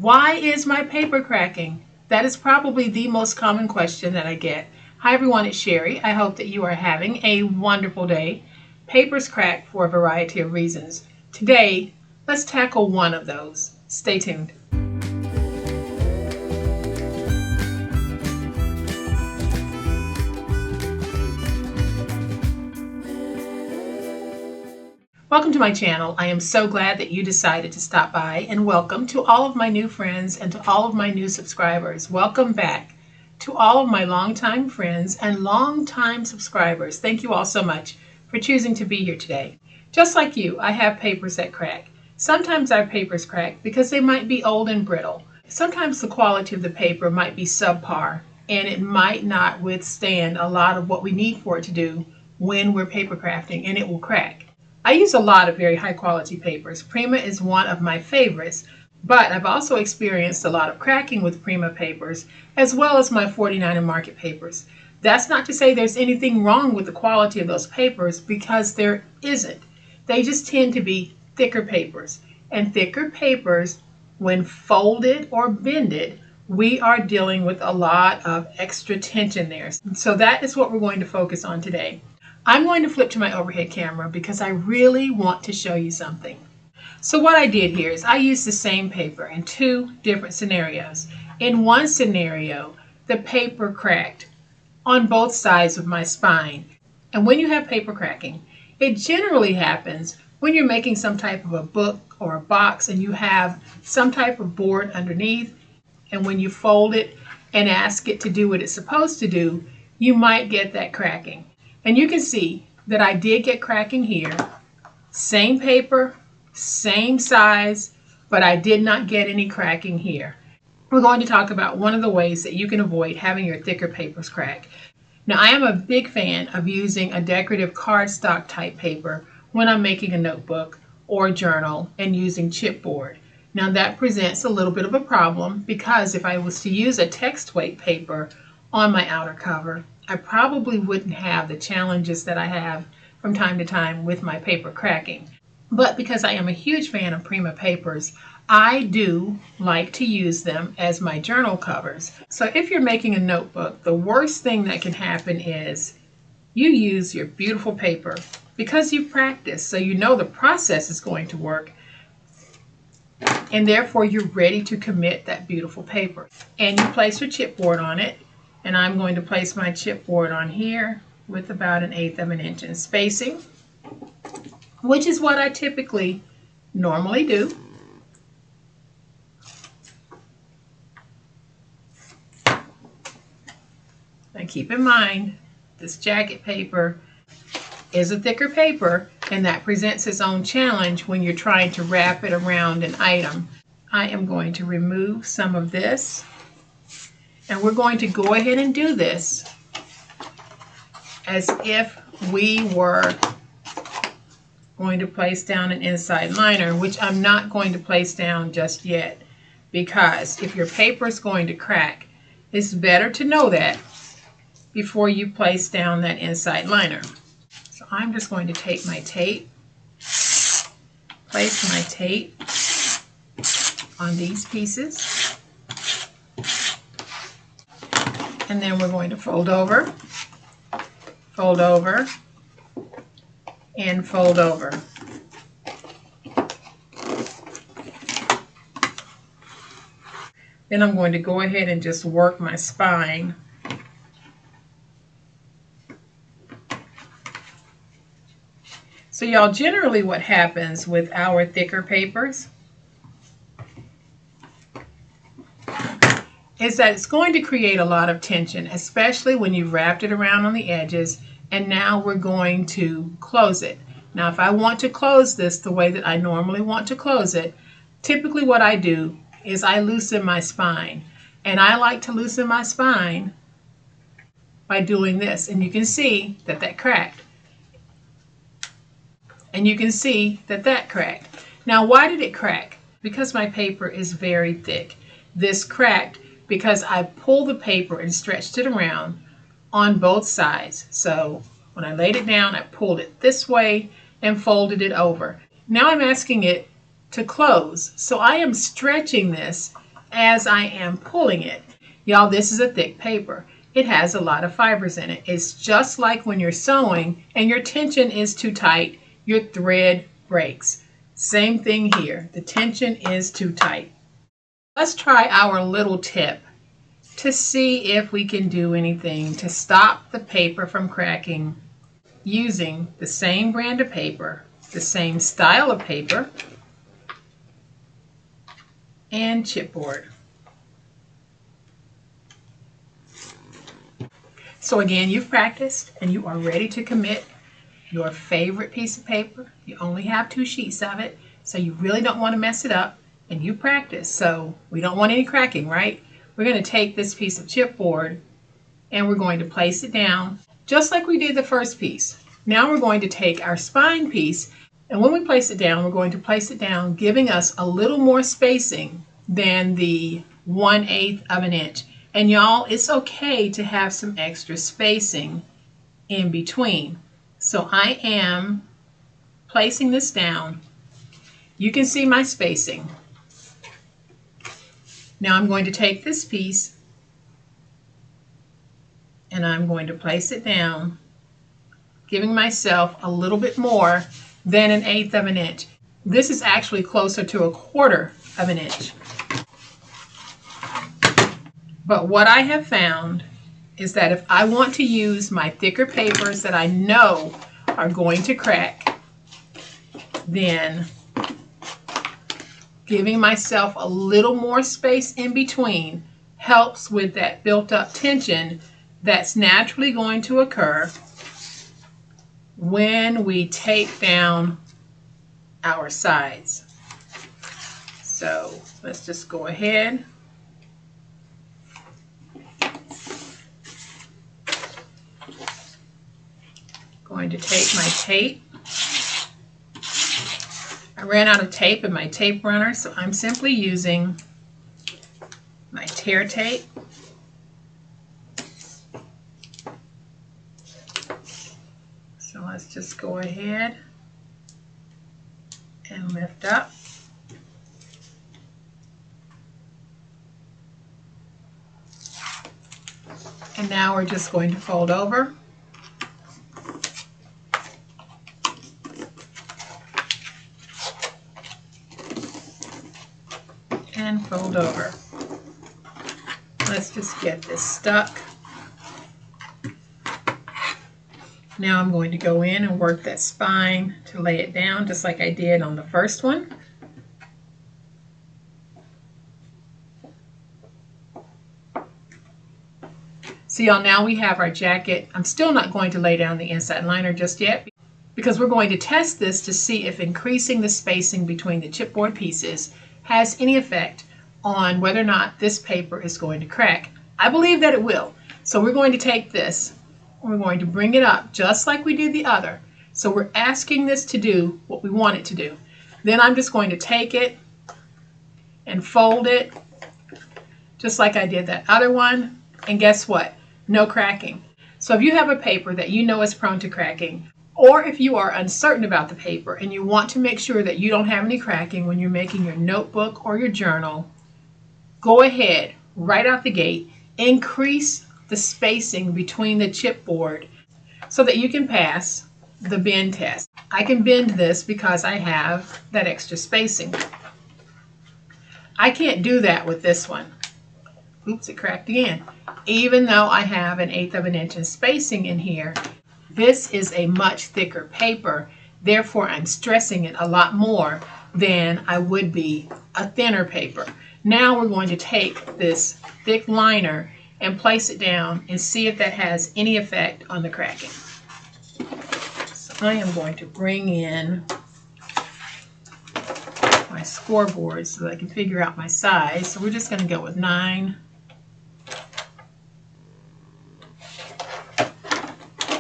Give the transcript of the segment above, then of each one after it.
Why is my paper cracking? That is probably the most common question that I get. Hi everyone, it's Sherry. I hope that you are having a wonderful day. Papers crack for a variety of reasons. Today, let's tackle one of those. Stay tuned. Welcome to my channel. I am so glad that you decided to stop by, and welcome to all of my new friends and to all of my new subscribers. Welcome back to all of my longtime friends and longtime subscribers. Thank you all so much for choosing to be here today. Just like you, I have papers that crack. Sometimes our papers crack because they might be old and brittle. Sometimes the quality of the paper might be subpar and it might not withstand a lot of what we need for it to do when we're paper crafting, and it will crack. I use a lot of very high quality papers. Prima is one of my favorites, but I've also experienced a lot of cracking with Prima papers, as well as my 49er Market papers. That's not to say there's anything wrong with the quality of those papers, because there isn't. They just tend to be thicker papers. And thicker papers, when folded or bended, we are dealing with a lot of extra tension there. So that is what we're going to focus on today. I'm going to flip to my overhead camera because I really want to show you something. So what I did here is I used the same paper in two different scenarios. In one scenario, the paper cracked on both sides of my spine. And when you have paper cracking, it generally happens when you're making some type of a book or a box and you have some type of board underneath, and when you fold it and ask it to do what it's supposed to do, you might get that cracking. And you can see that I did get cracking here. Same paper, same size, but I did not get any cracking here. We're going to talk about one of the ways that you can avoid having your thicker papers crack. Now, I am a big fan of using a decorative cardstock type paper when I'm making a notebook or a journal and using chipboard. Now, that presents a little bit of a problem because if I was to use a text weight paper on my outer cover, I probably wouldn't have the challenges that I have from time to time with my paper cracking. But because I am a huge fan of Prima papers, I do like to use them as my journal covers. So if you're making a notebook, the worst thing that can happen is you use your beautiful paper because you've practiced, so you know the process is going to work, and therefore you're ready to commit that beautiful paper. And you place your chipboard on it. And I'm going to place my chipboard on here with about 1/8 of an inch in spacing, which is what I typically normally do. And keep in mind, this jacket paper is a thicker paper, and that presents its own challenge when you're trying to wrap it around an item. I am going to remove some of this. And we're going to go ahead and do this as if we were going to place down an inside liner, which I'm not going to place down just yet, because if your paper is going to crack, it's better to know that before you place down that inside liner. So I'm just going to take my tape, place my tape on these pieces. And then we're going to fold over, and fold over. Then I'm going to go ahead and just work my spine. So y'all, generally what happens with our thicker papers is that it's going to create a lot of tension, especially when you've wrapped it around on the edges, and now we're going to close it. Now, if I want to close this the way that I normally want to close it, typically what I do is I loosen my spine. And I like to loosen my spine by doing this. And you can see that that cracked. And you can see that that cracked. Now, why did it crack? Because my paper is very thick. This cracked because I pulled the paper and stretched it around on both sides. So when I laid it down, I pulled it this way and folded it over. Now I'm asking it to close. So I am stretching this as I am pulling it. Y'all, this is a thick paper. It has a lot of fibers in it. It's just like when you're sewing and your tension is too tight, your thread breaks. Same thing here. The tension is too tight. Let's try our little tip to see if we can do anything to stop the paper from cracking using the same brand of paper, the same style of paper, and chipboard. So again, you've practiced and you are ready to commit your favorite piece of paper. You only have 2 sheets of it, so you really don't want to mess it up, and you practice, so we don't want any cracking, right? We're going to take this piece of chipboard and we're going to place it down just like we did the first piece. Now we're going to take our spine piece, and when we place it down, we're going to place it down giving us a little more spacing than the 1/8 of an inch. And y'all, it's okay to have some extra spacing in between. So I am placing this down. You can see my spacing. Now I'm going to take this piece and I'm going to place it down, giving myself a little bit more than 1/8 of an inch. This is actually closer to 1/4 of an inch. But what I have found is that if I want to use my thicker papers that I know are going to crack, then giving myself a little more space in between helps with that built-up tension that's naturally going to occur when we tape down our sides. So let's just go ahead. Going to take my tape. I ran out of tape in my tape runner, so I'm simply using my tear tape. So let's just go ahead and lift up. And now we're just going to fold over. And fold over. Let's just get this stuck. Now I'm going to go in and work that spine to lay it down just like I did on the first one. So y'all, now we have our jacket. I'm still not going to lay down the inside liner just yet because we're going to test this to see if increasing the spacing between the chipboard pieces has any effect on whether or not this paper is going to crack. I believe that it will. So we're going to take this and we're going to bring it up just like we did the other. So we're asking this to do what we want it to do. Then I'm just going to take it and fold it just like I did that other one. And guess what? No cracking. So if you have a paper that you know is prone to cracking, or if you are uncertain about the paper and you want to make sure that you don't have any cracking when you're making your notebook or your journal, go ahead, right out the gate, increase the spacing between the chipboard so that you can pass the bend test. I can bend this because I have that extra spacing. I can't do that with this one. Oops, it cracked again. Even though I have 1/8 of an inch in spacing in here, this is a much thicker paper, therefore I'm stressing it a lot more than I would be a thinner paper. Now we're going to take this thick liner and place it down and see if that has any effect on the cracking. So I am going to bring in my scoreboard so that I can figure out my size. So we're just going to go with 9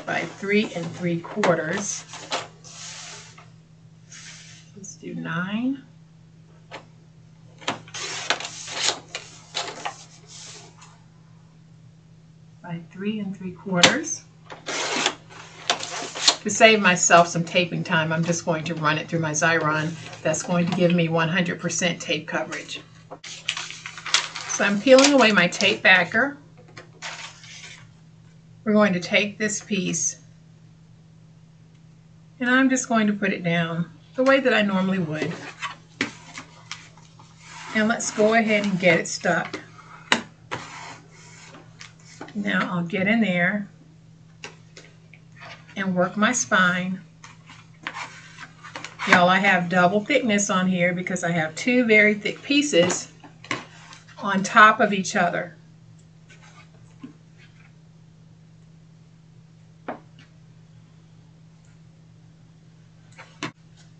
by 3 3/4. Let's do 9 by 3 3/4. To save myself some taping time, I'm just going to run it through my Xyron. That's going to give me 100% tape coverage. So I'm peeling away my tape backer. We're going to take this piece and I'm just going to put it down the way that I normally would. And let's go ahead and get it stuck. Now I'll get in there and work my spine. Y'all, I have double thickness on here because I have two very thick pieces on top of each other.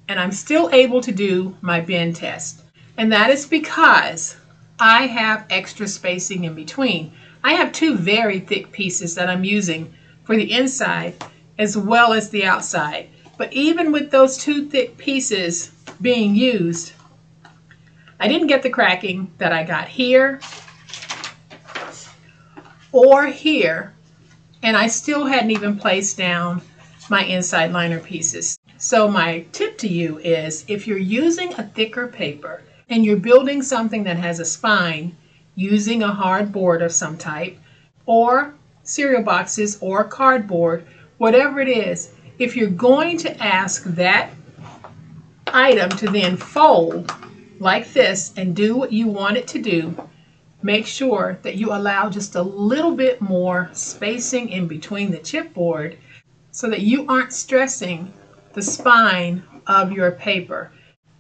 And I'm still able to do my bend test. And that is because I have extra spacing in between. I have two very thick pieces that I'm using for the inside as well as the outside. But even with those two thick pieces being used, I didn't get the cracking that I got here or here, and I still hadn't even placed down my inside liner pieces. So my tip to you is, if you're using a thicker paper and you're building something that has a spine using a hard board of some type, or cereal boxes or cardboard, whatever it is, if you're going to ask that item to then fold like this and do what you want it to do, make sure that you allow just a little bit more spacing in between the chipboard so that you aren't stressing the spine of your paper.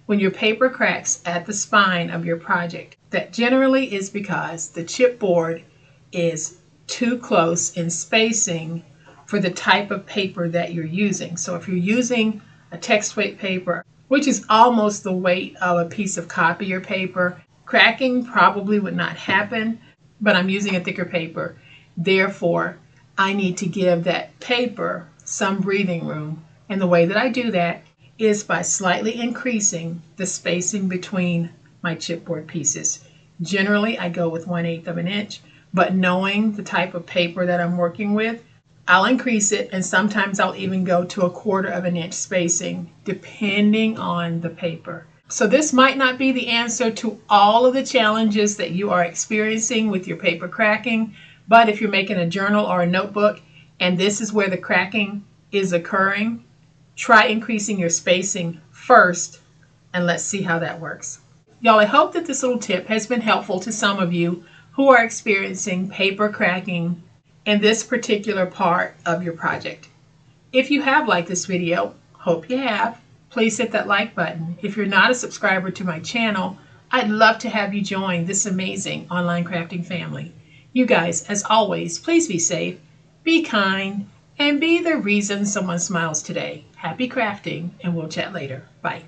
When your paper cracks at the spine of your project, that generally is because the chipboard is too close in spacing for the type of paper that you're using. So if you're using a text weight paper, which is almost the weight of a piece of copier paper, cracking probably would not happen, but I'm using a thicker paper. Therefore, I need to give that paper some breathing room. And the way that I do that is by slightly increasing the spacing between my chipboard pieces. Generally, I go with 1/8 of an inch, but knowing the type of paper that I'm working with, I'll increase it, and sometimes I'll even go to 1/4 of an inch spacing, depending on the paper. So this might not be the answer to all of the challenges that you are experiencing with your paper cracking, but if you're making a journal or a notebook and this is where the cracking is occurring, try increasing your spacing first and let's see how that works. Y'all, I hope that this little tip has been helpful to some of you who are experiencing paper cracking in this particular part of your project. If you have liked this video, hope you have, please hit that like button. If you're not a subscriber to my channel, I'd love to have you join this amazing online crafting family. You guys, as always, please be safe, be kind, and be the reason someone smiles today. Happy crafting, and we'll chat later. Bye.